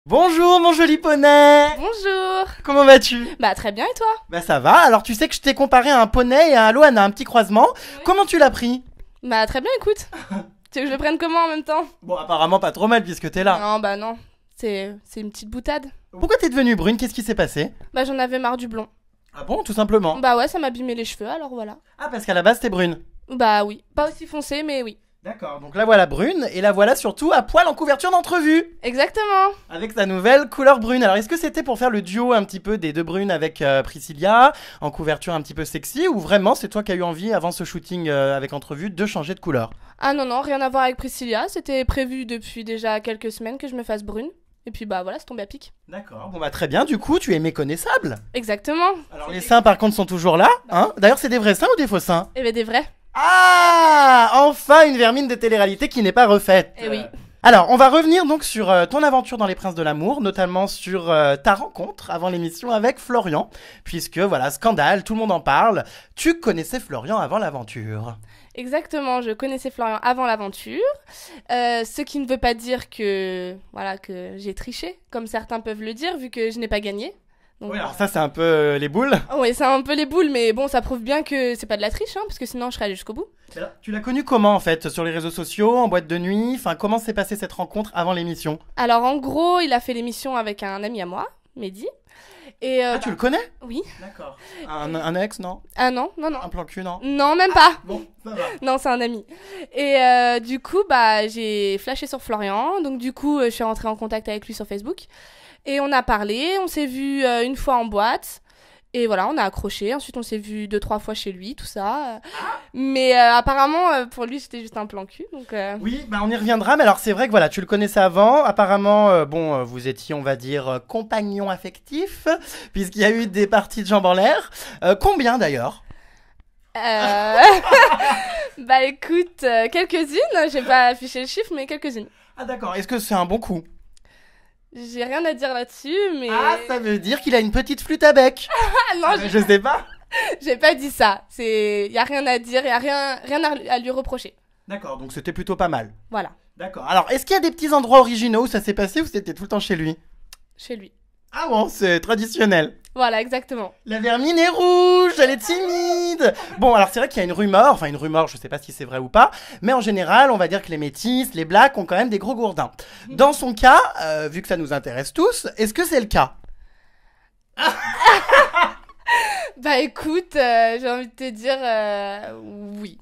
Bonjour mon joli poney. Bonjour. Comment vas-tu? Bah très bien et toi? Bah ça va, alors tu sais que je t'ai comparé à un poney et à un Loana, un petit croisement. Oui. Comment tu l'as pris? Bah très bien, écoute. Tu veux que je le prenne comment en même temps? Bon, apparemment pas trop mal puisque t'es là. Non, bah non. C'est une petite boutade. Pourquoi t'es devenue brune? Qu'est-ce qui s'est passé? Bah j'en avais marre du blond. Ah bon, tout simplement? Bah ouais, ça m'abîmait les cheveux, alors voilà. Ah, parce qu'à la base t'es brune? Bah oui, pas aussi foncé, mais oui. D'accord, donc la voilà brune, et la voilà surtout à poil en couverture d'entrevue. Exactement. Avec sa nouvelle couleur brune. Alors est-ce que c'était pour faire le duo un petit peu des deux brunes avec Priscilla, en couverture un petit peu sexy, ou vraiment c'est toi qui as eu envie, avant ce shooting avec entrevue, de changer de couleur? Ah non, rien à voir avec Priscilla, c'était prévu depuis déjà quelques semaines que je me fasse brune. Et puis bah voilà, c'est tombé à pic. D'accord, bon bah très bien, du coup tu es méconnaissable. Exactement. Alors les seins par contre sont toujours là, hein? D'ailleurs c'est des vrais seins ou des faux seins? Eh ben des vrais. Ah, enfin une vermine de télé-réalité qui n'est pas refaite. Eh oui. Alors, on va revenir donc sur ton aventure dans Les Princes de l'amour, notamment sur ta rencontre avant l'émission avec Florian, puisque voilà, scandale, tout le monde en parle. Tu connaissais Florian avant l'aventure. Exactement, je connaissais Florian avant l'aventure, ce qui ne veut pas dire que j'ai triché, comme certains peuvent le dire, vu que je n'ai pas gagné. Donc, oui, alors ça c'est un peu les boules. Oui, c'est un peu les boules, mais bon, ça prouve bien que c'est pas de la triche, hein, parce que sinon je serais allée jusqu'au bout. Alors, tu l'as connu comment en fait? Sur les réseaux sociaux, en boîte de nuit? Enfin, comment s'est passée cette rencontre avant l'émission? Alors en gros, il a fait l'émission avec un ami à moi, Mehdi. Et ah, tu le connais? Oui. D'accord. Un ex, non? Ah non. Un plan cul, non? Non, même pas. Bon, ça va. Non, c'est un ami. Et du coup, bah, j'ai flashé sur Florian. Donc du coup, je suis rentrée en contact avec lui sur Facebook. Et on a parlé, on s'est vu une fois en boîte. Et voilà, on a accroché. Ensuite, on s'est vu 2-3 fois chez lui, tout ça. Mais apparemment, pour lui, c'était juste un plan cul. Donc, oui, bah on y reviendra. Mais alors, c'est vrai que voilà, tu le connaissais avant. Apparemment, vous étiez, on va dire, compagnons affectifs, puisqu'il y a eu des parties de jambes en l'air. Combien d'ailleurs? Bah écoute, quelques-unes. J'ai pas affiché le chiffre, mais quelques-unes. Ah d'accord. Est-ce que c'est un bon coup? J'ai rien à dire là-dessus, mais... Ah, ça veut dire qu'il a une petite flûte à bec. Ah non, je sais pas. J'ai pas dit ça. Y a rien à dire, y a rien à lui reprocher. D'accord, donc c'était plutôt pas mal. Voilà. D'accord. Alors, est-ce qu'il y a des petits endroits originaux où ça s'est passé ou c'était tout le temps chez lui? Chez lui. Ah bon, c'est traditionnel. Voilà, exactement. La vermine est rouge, elle est timide. Bon, alors c'est vrai qu'il y a une rumeur, je sais pas si c'est vrai ou pas, mais en général, on va dire que les métis, les blacks ont quand même des gros gourdins. Dans son cas, vu que ça nous intéresse tous, est-ce que c'est le cas? Bah écoute, j'ai envie de te dire oui.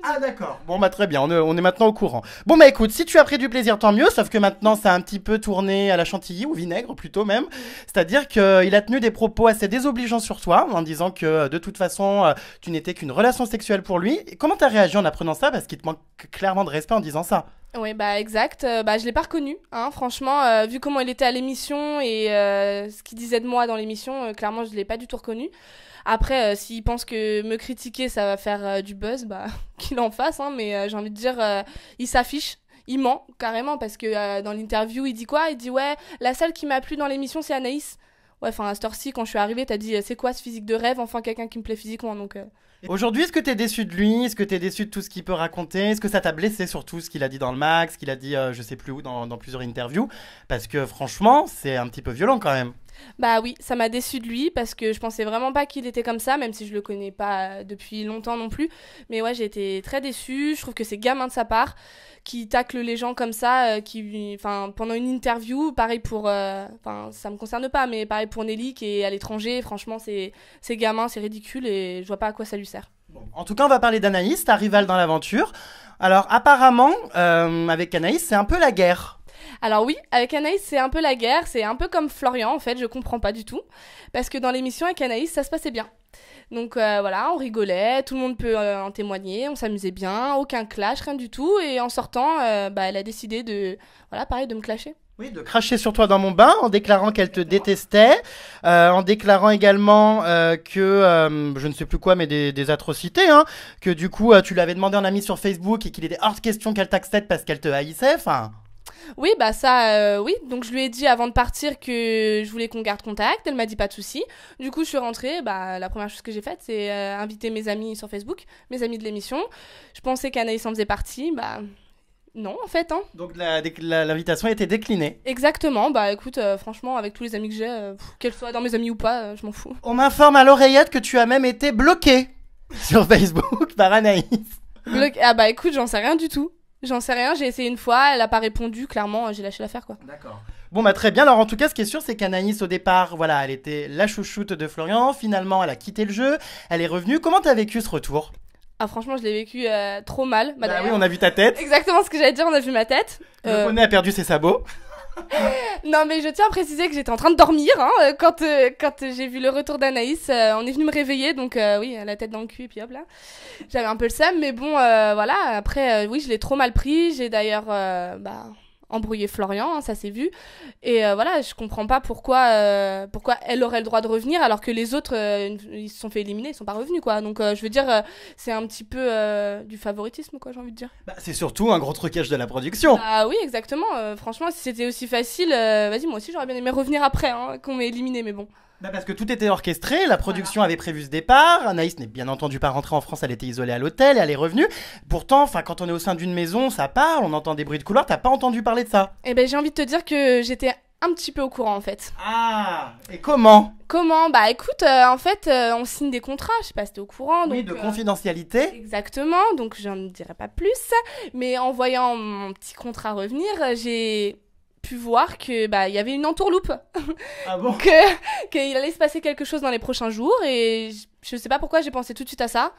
Ah d'accord, bon bah très bien, on est maintenant au courant. Bon bah écoute, si tu as pris du plaisir tant mieux, sauf que maintenant ça a un petit peu tourné à la chantilly, ou vinaigre plutôt même. C'est-à-dire qu'il a tenu des propos assez désobligeants sur toi, en disant que de toute façon tu n'étais qu'une relation sexuelle pour lui. Et comment t'as réagi en apprenant ça? Parce qu'il te manque clairement de respect en disant ça. Oui, bah exact, je l'ai pas reconnu, hein, franchement, vu comment il était à l'émission et ce qu'il disait de moi dans l'émission, clairement je l'ai pas du tout reconnu. Après, s'il pense que me critiquer ça va faire du buzz, bah qu'il en fasse, hein, mais j'ai envie de dire, il s'affiche, il ment carrément, parce que dans l'interview il dit quoi? Il dit ouais, la seule qui m'a plu dans l'émission c'est Anaïs. Ouais, enfin à cette heure-ci, quand je suis arrivée, t'as dit c'est quoi ce physique de rêve, enfin quelqu'un qui me plaît physiquement, donc... Aujourd'hui, est-ce que t'es déçu de lui? Est-ce que t'es déçu de tout ce qu'il peut raconter? Est-ce que ça t'a blessé surtout ce qu'il a dit dans le Max, ce qu'il a dit je sais plus où dans plusieurs interviews? Parce que franchement, c'est un petit peu violent quand même. Bah oui, ça m'a déçu de lui parce que je pensais vraiment pas qu'il était comme ça, même si je le connais pas depuis longtemps non plus. Mais ouais, j'ai été très déçue. Je trouve que c'est gamin de sa part qui tacle les gens comme ça, pendant une interview, pareil pour, ça me concerne pas, mais pareil pour Nelly qui est à l'étranger. Franchement, c'est gamin, c'est ridicule et je vois pas à quoi ça lui sert. Bon. En tout cas, on va parler d'Anaïs, ta rivale dans l'aventure. Alors apparemment, avec Anaïs, c'est un peu la guerre. Alors oui, avec Anaïs, c'est un peu la guerre, c'est un peu comme Florian en fait, je comprends pas du tout. Parce que dans l'émission avec Anaïs, ça se passait bien. Donc voilà, on rigolait, tout le monde peut en témoigner, on s'amusait bien, aucun clash, rien du tout. Et en sortant, elle a décidé de me clasher. Oui, de cracher sur toi dans mon bain en déclarant qu'elle te détestait, en déclarant également que, je ne sais plus quoi, mais des atrocités, hein, que du coup tu l'avais demandé en ami sur Facebook et qu'il était hors de question qu'elle t'accepte parce qu'elle te haïssait, enfin... Oui, bah ça, oui. Donc je lui ai dit avant de partir que je voulais qu'on garde contact. Elle m'a dit pas de souci. Du coup, je suis rentrée. Bah la première chose que j'ai faite, c'est inviter mes amis sur Facebook, mes amis de l'émission. Je pensais qu'Anaïs en faisait partie. Bah Non, en fait, hein. Donc l'invitation a été déclinée. Exactement, bah écoute, franchement, avec tous les amis que j'ai, qu'elles soient dans mes amis ou pas, je m'en fous. On m'informe à l'oreillette que tu as même été bloqué sur Facebook par Anaïs. Ah bah écoute, j'en sais rien du tout. J'en sais rien, j'ai essayé une fois, elle a pas répondu, clairement, j'ai lâché l'affaire, quoi. D'accord. Bon bah très bien, alors en tout cas ce qui est sûr c'est qu'Anaïs au départ, voilà, elle était la chouchoute de Florian, finalement elle a quitté le jeu, elle est revenue, comment t'as vécu ce retour? Ah franchement, je l'ai vécu trop mal. Bah oui, on a vu ta tête, Exactement ce que j'allais dire, on a vu ma tête. le poney a perdu ses sabots. Non mais je tiens à préciser que j'étais en train de dormir hein, quand j'ai vu le retour d'Anaïs, on est venu me réveiller donc oui la tête dans le cul et puis hop là j'avais un peu le seum mais bon voilà après oui je l'ai trop mal pris, j'ai d'ailleurs embrouillé Florian, hein, ça s'est vu et voilà je comprends pas pourquoi elle aurait le droit de revenir alors que les autres ils se sont fait éliminer, ils sont pas revenus quoi donc je veux dire c'est un petit peu du favoritisme quoi j'ai envie de dire. Bah, c'est surtout un gros trucage de la production. Ah oui exactement, franchement si c'était aussi facile vas-y moi aussi j'aurais bien aimé revenir après hein, qu'on m'ait éliminé mais bon. Bah parce que tout était orchestré, la production avait prévu ce départ, Anaïs n'est bien entendu pas rentrée en France, elle était isolée à l'hôtel et elle est revenue. Pourtant, quand on est au sein d'une maison, ça parle, on entend des bruits de couloir, t'as pas entendu parler de ça? Eh ben j'ai envie de te dire que j'étais un petit peu au courant en fait. Ah, et comment? Comment? Bah écoute, en fait on signe des contrats, je sais pas si t'es au courant. Oui, donc, de confidentialité. Exactement, donc j'en dirai pas plus. Mais en voyant mon petit contrat revenir, j'ai pu voir que il y avait une entourloupe. Ah bon? Qu'il allait se passer quelque chose dans les prochains jours et je sais pas pourquoi j'ai pensé tout de suite à ça.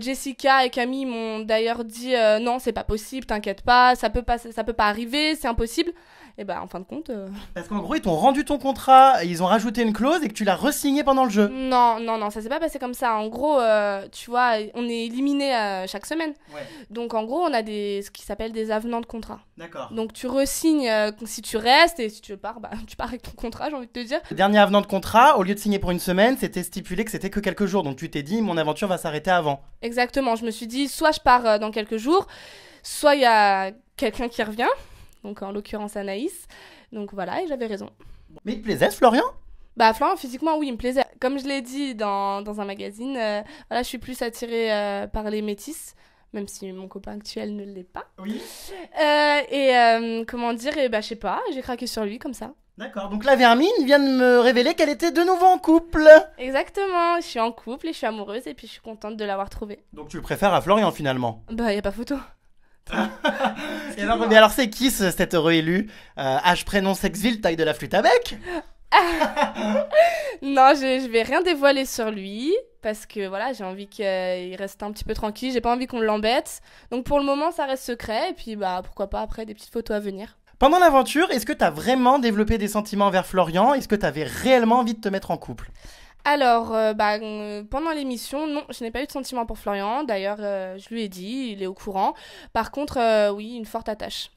Jessica et Camille m'ont d'ailleurs dit non c'est pas possible, t'inquiète pas, ça peut pas arriver, c'est impossible. Et bah en fin de compte. Parce qu'en gros ils t'ont rendu ton contrat, ils ont rajouté une clause et que tu l'as re-signé pendant le jeu. Non, ça s'est pas passé comme ça. En gros, tu vois, on est éliminé chaque semaine. Ouais. Donc en gros, on a ce qui s'appelle des avenants de contrat. D'accord. Donc tu re-signes si tu restes et si tu pars, tu pars avec ton contrat, j'ai envie de te dire. Le dernier avenant de contrat, au lieu de signer pour une semaine, c'était stipulé que c'était que quelques jours. Donc tu t'es dit mon aventure va s'arrêter avant. Exactement, je me suis dit soit je pars dans quelques jours, soit il y a quelqu'un qui revient. Donc en l'occurrence Anaïs. Donc voilà, et j'avais raison. Mais il te plaisait ce Florian? Bah Florian, physiquement, oui, il me plaisait. Comme je l'ai dit dans un magazine, voilà, je suis plus attirée par les métis, même si mon copain actuel ne l'est pas. Oui. Comment dire, je sais pas, j'ai craqué sur lui comme ça. D'accord, donc la Vermine vient de me révéler qu'elle était de nouveau en couple. Exactement, je suis en couple et je suis amoureuse et puis je suis contente de l'avoir trouvé. Donc tu le préfères à Florian finalement? Bah, y a pas photo. Mais alors c'est qui cet heureux élu? Âge, prénom, sexe, ville, taille de la flûte à bec? Non, je vais rien dévoiler sur lui parce que voilà, j'ai envie qu'il reste un petit peu tranquille, j'ai pas envie qu'on l'embête. Donc pour le moment, ça reste secret et puis pourquoi pas après des petites photos à venir. Pendant l'aventure, est-ce que t'as vraiment développé des sentiments envers Florian? Est-ce que t'avais réellement envie de te mettre en couple? Alors, pendant l'émission, non, je n'ai pas eu de sentiment pour Florian. D'ailleurs, je lui ai dit, il est au courant. Par contre, oui, une forte attache.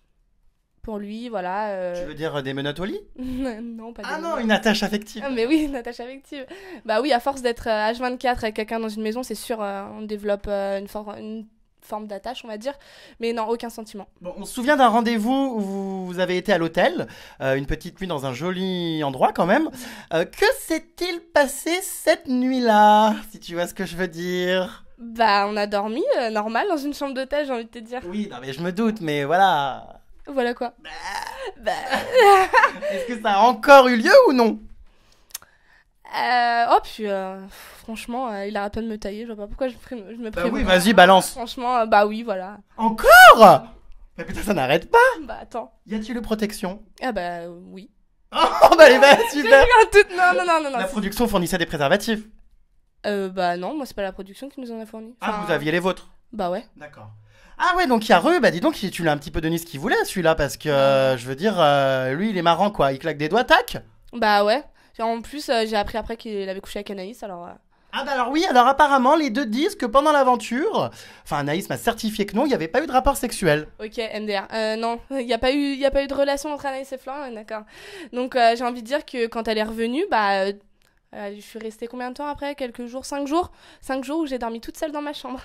Pour lui, voilà. Tu veux dire des menottes au lit? Non, pas des Ah non, une attache affective. Ah, mais oui, une attache affective. Bah oui, à force d'être H24 avec quelqu'un dans une maison, c'est sûr, on développe une forme d'attache, on va dire. Mais non, aucun sentiment. Bon, on se souvient d'un rendez-vous où vous avez été à l'hôtel, une petite nuit dans un joli endroit quand même. Que s'est-il passé cette nuit-là, si tu vois ce que je veux dire? Bah, on a dormi, normal, dans une chambre d'hôtel, j'ai envie de te dire. Oui, non mais je me doute, mais voilà. Voilà quoi. Est-ce que ça a encore eu lieu ou non? Puis franchement, il arrête pas de me tailler, je vois pas pourquoi je me Bah prévois. oui, vas-y, balance. Franchement, oui, voilà. Encore? Mais putain, ça n'arrête pas. Bah attends. Y a-t-il eu protection? Ah bah oui. Oh bah les bah, super. Non. La production fournissait des préservatifs. Bah non, moi c'est pas la production qui nous en a fourni. Ah, vous aviez les vôtres? Bah ouais. D'accord. Ah ouais, donc il y a bah dis donc, tu l'as un petit peu donné ce qu'il voulait celui-là, parce que je veux dire, lui il est marrant quoi, il claque des doigts, tac. Bah ouais. En plus, j'ai appris après qu'il avait couché avec Anaïs, alors... Ah bah alors oui, alors apparemment les deux disent que pendant l'aventure, enfin Anaïs m'a certifié que non, il n'y avait pas eu de rapport sexuel. Ok, MDR. Non, il n'y a pas eu de relation entre Anaïs et Florian, d'accord. Donc j'ai envie de dire que quand elle est revenue, je suis restée combien de temps après? Quelques jours, 5 jours? 5 jours où j'ai dormi toute seule dans ma chambre.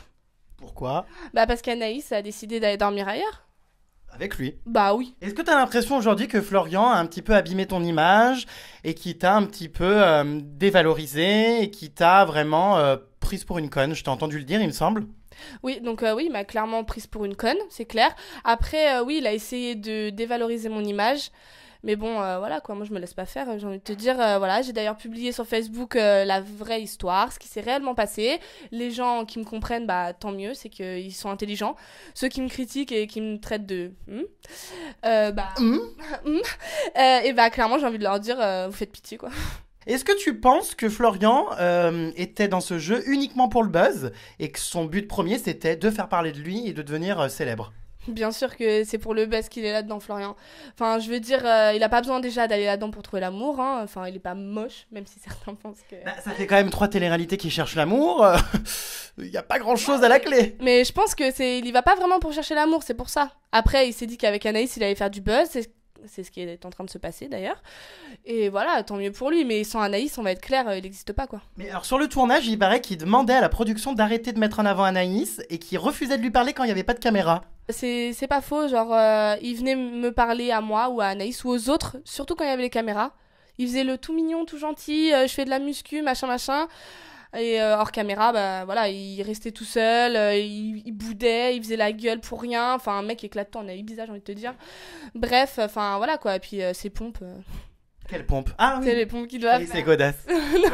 Pourquoi? Bah parce qu'Anaïs a décidé d'aller dormir ailleurs. Avec lui? Bah oui. Est-ce que t'as l'impression aujourd'hui que Florian a un petit peu abîmé ton image et qui t'a un petit peu dévalorisé et qui t'a vraiment prise pour une conne? Je t'ai entendu le dire, il me semble. Oui, donc oui, il m'a clairement prise pour une conne, c'est clair. Après, oui, il a essayé de dévaloriser mon image. Mais bon, voilà quoi, moi je me laisse pas faire, j'ai envie de te dire, voilà, j'ai d'ailleurs publié sur Facebook la vraie histoire, ce qui s'est réellement passé. Les gens qui me comprennent, bah tant mieux, c'est qu'ils sont intelligents. Ceux qui me critiquent et qui me traitent de bah et bah clairement j'ai envie de leur dire, vous faites pitié quoi. Est-ce que tu penses que Florian était dans ce jeu uniquement pour le buzz et que son but premier c'était de faire parler de lui et de devenir célèbre? Bien sûr que c'est pour le buzz qu'il est là-dedans, Florian. Enfin, je veux dire, il a pas besoin déjà d'aller là-dedans pour trouver l'amour. Hein. Enfin, il est pas moche, même si certains pensent que. Bah, ça fait quand même 3 téléréalités qui cherchent l'amour. Il y a pas grand-chose à la clé. Mais je pense que il y va pas vraiment pour chercher l'amour, c'est pour ça. Après, il s'est dit qu'avec Anaïs, il allait faire du buzz. C'est ce qui est en train de se passer d'ailleurs. Et voilà, tant mieux pour lui. Mais sans Anaïs, on va être clair, il n'existe pas quoi. Mais alors sur le tournage, il paraît qu'il demandait à la production d'arrêter de mettre en avant Anaïs et qu'il refusait de lui parler quand il n'y avait pas de caméra. C'est pas faux, genre, il venait me parler à moi ou à Anaïs ou aux autres, surtout quand il y avait les caméras. Il faisait le tout mignon, tout gentil, je fais de la muscu, machin, machin. Et hors caméra, bah voilà, il restait tout seul, il boudait, il faisait la gueule pour rien. Enfin, un mec éclatant, on a eu bizarre, j'ai envie de te dire. Bref, enfin voilà quoi. Et puis ses pompes. Quelle pompe? Ah oui. C'est les pompes qu'il doit Oui, faire. c'est godasse. non,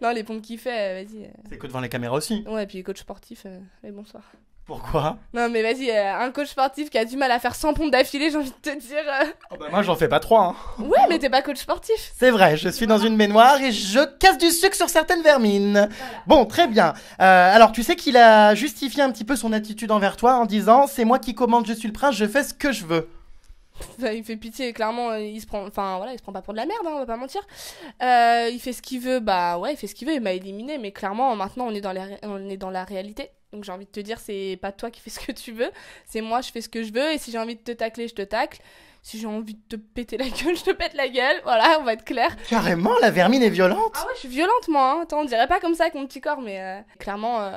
non, les pompes qu'il fait, vas-y. C'est que devant les caméras aussi. Ouais, et puis coach sportif, mais bonsoir. Pourquoi? Non, mais vas-y, un coach sportif qui a du mal à faire 100 pompes d'affilée, j'ai envie de te dire. Oh bah moi j'en fais pas 3. Hein. Ouais, mais t'es pas coach sportif. C'est vrai, je suis dans une baignoire et je casse du sucre sur certaines vermines. Voilà. Bon, très bien. Alors tu sais qu'il a justifié un petit peu son attitude envers toi en disant c'est moi qui commande, je suis le prince, je fais ce que je veux. Bah, il fait pitié, clairement, il se prend pas pour de la merde, hein, on va pas mentir. Il fait ce qu'il veut, bah ouais, il fait ce qu'il veut, il m'a éliminé, mais clairement, maintenant, on est dans la réalité. Donc j'ai envie de te dire, c'est pas toi qui fais ce que tu veux, c'est moi, je fais ce que je veux, et si j'ai envie de te tacler, je te tacle. Si j'ai envie de te péter la gueule, je te pète la gueule, voilà, on va être clair. Carrément, la vermine est violente. Ah ouais, je suis violente, moi, hein. Attends, on dirait pas comme ça avec mon petit corps, mais clairement...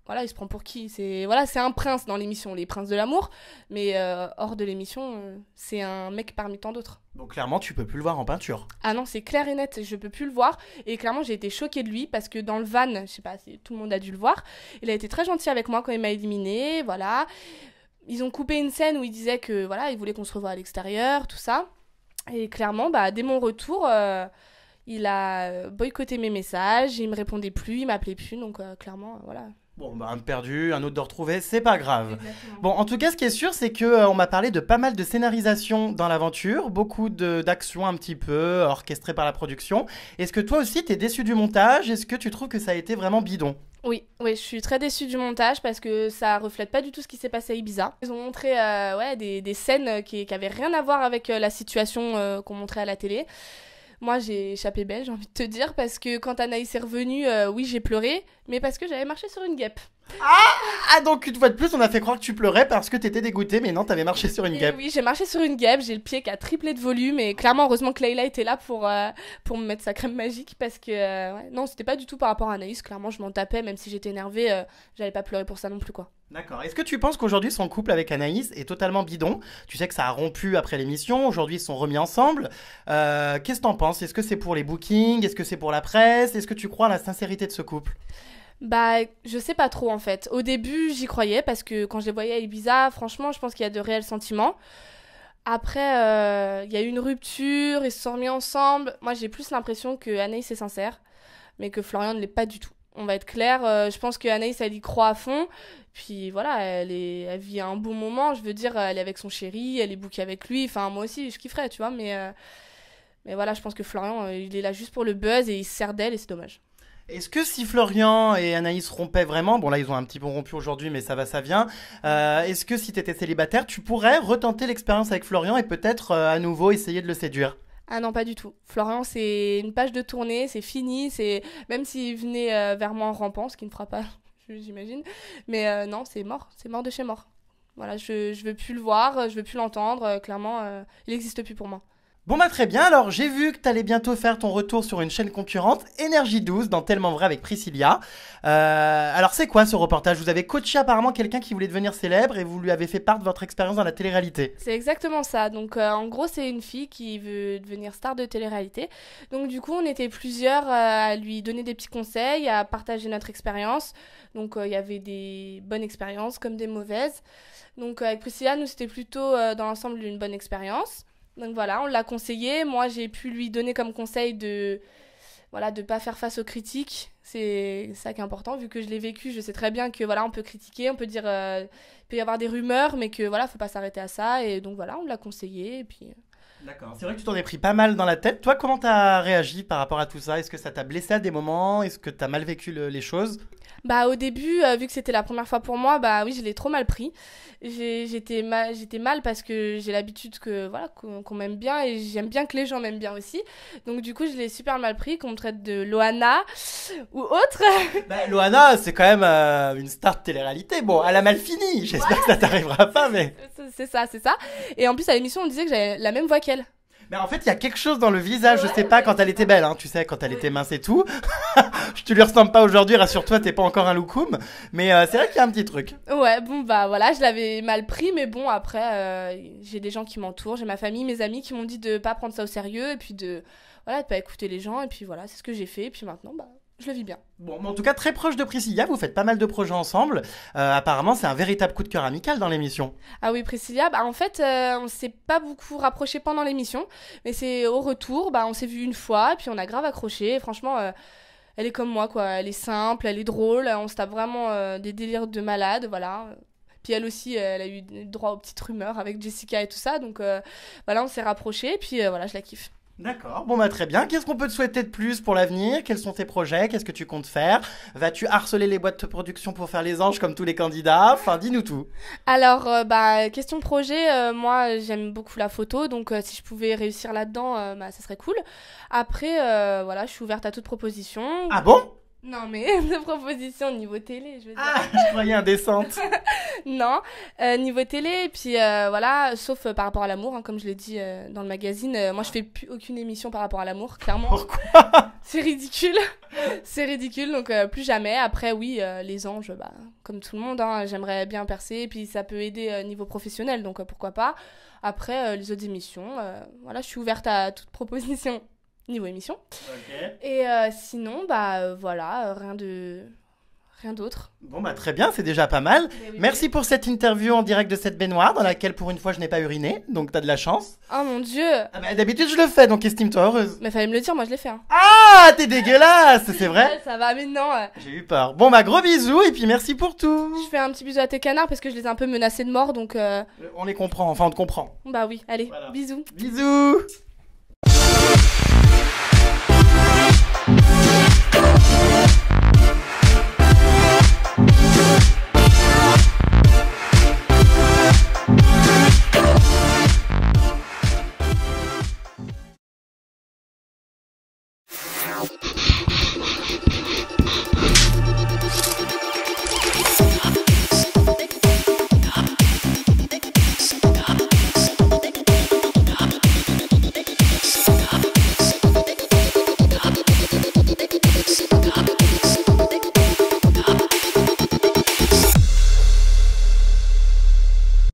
Voilà, il se prend pour qui? C'est un prince dans l'émission, les princes de l'amour, mais hors de l'émission, c'est un mec parmi tant d'autres. Donc clairement, tu peux plus le voir en peinture. Ah non, c'est clair et net, je peux plus le voir. Et clairement, j'ai été choquée de lui parce que dans le van, je sais pas si tout le monde a dû le voir, il a été très gentil avec moi quand il m'a éliminée, voilà. Ils ont coupé une scène où il disait que voilà, il voulait qu'on se revoie à l'extérieur, tout ça. Et clairement, bah dès mon retour, il a boycotté mes messages, il me répondait plus, il m'appelait plus, donc clairement, voilà. Bon, bah, un de perdu, un autre de retrouvé, c'est pas grave. Exactement. Bon, en tout cas, ce qui est sûr, c'est que on m'a parlé de pas mal de scénarisation dans l'aventure, beaucoup d'actions un petit peu orchestrées par la production. Est-ce que toi aussi, t'es déçu du montage? Est-ce que tu trouves que ça a été vraiment bidon? Oui, je suis très déçue du montage parce que ça reflète pas du tout ce qui s'est passé à Ibiza. Ils ont montré des scènes qui avaient rien à voir avec la situation qu'on montrait à la télé. Moi, j'ai échappé belle, j'ai envie de te dire, parce que quand Anaïs est revenue, oui, j'ai pleuré, mais parce que j'avais marché sur une guêpe. Ah, donc une fois de plus, on a fait croire que tu pleurais parce que t'étais dégoûtée, mais non, t'avais marché sur une guêpe. Oui, j'ai marché sur une guêpe, j'ai le pied qui a triplé de volume, et clairement, heureusement que Leïla était là pour me mettre sa crème magique, parce que, non, c'était pas du tout par rapport à Anaïs, clairement, je m'en tapais, même si j'étais énervée, j'allais pas pleurer pour ça non plus, quoi. D'accord. Est-ce que tu penses qu'aujourd'hui son couple avec Anaïs est totalement bidon? Tu sais que ça a rompu après l'émission, aujourd'hui ils sont remis ensemble. Qu'est-ce que t'en penses? Est-ce que c'est pour les bookings? Est-ce que c'est pour la presse? Est-ce que tu crois à la sincérité de ce couple? Bah, je sais pas trop en fait. Au début, j'y croyais parce que quand je les voyais à Ibiza, franchement, je pense qu'il y a de réels sentiments. Après, il y a eu une rupture, ils se sont remis ensemble. Moi, j'ai plus l'impression que Anaïs est sincère, mais que Florian ne l'est pas du tout. On va être clair, je pense que Anaïs, elle y croit à fond. Puis voilà, elle vit un bon moment. Je veux dire, elle est avec son chéri, elle est bookée avec lui. Enfin, moi aussi, je kifferais, tu vois. Mais voilà, je pense que Florian, il est là juste pour le buzz et il se sert d'elle et c'est dommage. Est-ce que si Florian et Anaïs rompaient vraiment, bon là ils ont un petit peu rompu aujourd'hui mais ça va, ça vient, est-ce que si t'étais célibataire, tu pourrais retenter l'expérience avec Florian et peut-être à nouveau essayer de le séduire? Ah non, pas du tout. Florian, c'est une page de tournée, c'est fini. Même s'il venait vers moi en rampant, ce qu'il ne fera pas, j'imagine. Mais non, c'est mort de chez mort. Voilà, je veux plus le voir, je veux plus l'entendre. Clairement, il n'existe plus pour moi. Bon bah très bien, alors j'ai vu que t'allais bientôt faire ton retour sur une chaîne concurrente, Énergie 12, dans Tellement Vrai avec Priscilla. Alors c'est quoi ce reportage? Vous avez coaché apparemment quelqu'un qui voulait devenir célèbre et vous lui avez fait part de votre expérience dans la télé-réalité. C'est exactement ça. Donc, en gros, c'est une fille qui veut devenir star de télé-réalité. Donc, du coup, on était plusieurs à lui donner des petits conseils, à partager notre expérience. Donc, il y avait des bonnes expériences comme des mauvaises. Donc, avec Priscilla, nous, c'était plutôt dans l'ensemble une bonne expérience. Donc, voilà, on l'a conseillé. Moi, j'ai pu lui donner comme conseil de voilà, de pas faire face aux critiques. C'est ça qui est important, vu que je l'ai vécu, je sais très bien que voilà, on peut critiquer, on peut dire, il peut y avoir des rumeurs, mais que voilà, faut pas s'arrêter à ça. Et donc voilà, on l'a conseillé, et puis. D'accord, c'est vrai que tu t'en es pris pas mal dans la tête. Toi, comment t'as réagi par rapport à tout ça? Est-ce que ça t'a blessé à des moments? Est-ce que t'as mal vécu les choses? Bah au début, vu que c'était la première fois pour moi, bah oui, je l'ai trop mal pris. J'étais mal parce que j'ai l'habitude que voilà qu'on m'aime bien et j'aime bien que les gens m'aiment bien aussi. Donc du coup, je l'ai super mal pris, qu'on me traite de Loana ou autre. Bah, Loana, c'est quand même une star de télé-réalité. Bon, elle a mal fini. J'espère que ça t'arrivera pas, mais. C'est ça, c'est ça. Et en plus, à l'émission, on disait que j'avais la même voix qu'elle. Mais en fait, il y a quelque chose dans le visage, je sais pas, quand elle était belle, hein, tu sais, quand elle était mince et tout. Je te lui ressemble pas aujourd'hui, rassure-toi, t'es pas encore un loukoum. Mais c'est vrai qu'il y a un petit truc. Ouais, bon, bah voilà, je l'avais mal pris, mais bon, après, j'ai des gens qui m'entourent, j'ai ma famille, mes amis qui m'ont dit de pas prendre ça au sérieux, et puis voilà, de pas écouter les gens, et puis voilà, c'est ce que j'ai fait, et puis maintenant, bah, je le vis bien. Bon, mais en tout cas, très proche de Priscilla, vous faites pas mal de projets ensemble. Apparemment, c'est un véritable coup de cœur amical dans l'émission. Ah oui, Priscilla, bah en fait, on s'est pas beaucoup rapproché pendant l'émission, mais c'est au retour, bah on s'est vu une fois, et puis on a grave accroché, et franchement, elle est comme moi, quoi, elle est simple, elle est drôle, on se tape vraiment des délires de malade, voilà. Puis elle aussi, elle a eu droit aux petites rumeurs avec Jessica et tout ça, donc voilà, on s'est rapprochés, et puis voilà, je la kiffe. D'accord, bon bah très bien. Qu'est-ce qu'on peut te souhaiter de plus pour l'avenir? Quels sont tes projets? Qu'est-ce que tu comptes faire? Vas-tu harceler les boîtes de production pour faire les anges comme tous les candidats? Enfin, dis-nous tout. Alors, bah, question projet, moi j'aime beaucoup la photo, donc si je pouvais réussir là-dedans, bah, ça serait cool. Après, voilà, je suis ouverte à toute proposition. Ah bon? Non, mais de proposition niveau télé, je veux dire. Ah, je croyais indécente. Non, niveau télé, et puis voilà, sauf par rapport à l'amour, hein, comme je l'ai dit dans le magazine, moi je fais plus aucune émission par rapport à l'amour, clairement. Pourquoi? C'est ridicule, c'est ridicule, donc plus jamais. Après, oui, les anges, bah, comme tout le monde, hein, j'aimerais bien percer, et puis ça peut aider niveau professionnel, donc pourquoi pas. Après, les autres émissions, voilà, je suis ouverte à toute proposition niveau émission. Ok. Et sinon, bah voilà, rien d'autre. Bon bah très bien, c'est déjà pas mal. Mais oui. Merci pour cette interview en direct de cette baignoire dans laquelle pour une fois je n'ai pas uriné, donc t'as de la chance. Oh mon dieu! Ah bah, d'habitude je le fais, donc estime-toi heureuse. Mais fallait me le dire, moi je l'ai fait. Hein. Ah, t'es dégueulasse, c'est vrai? Ça va, mais non. J'ai eu peur. Bon bah gros bisous et puis merci pour tout. Je fais un petit bisou à tes canards parce que je les ai un peu menacés de mort, donc On les comprend, enfin on te comprend. bah oui, allez, Voilà. bisous. Bisous.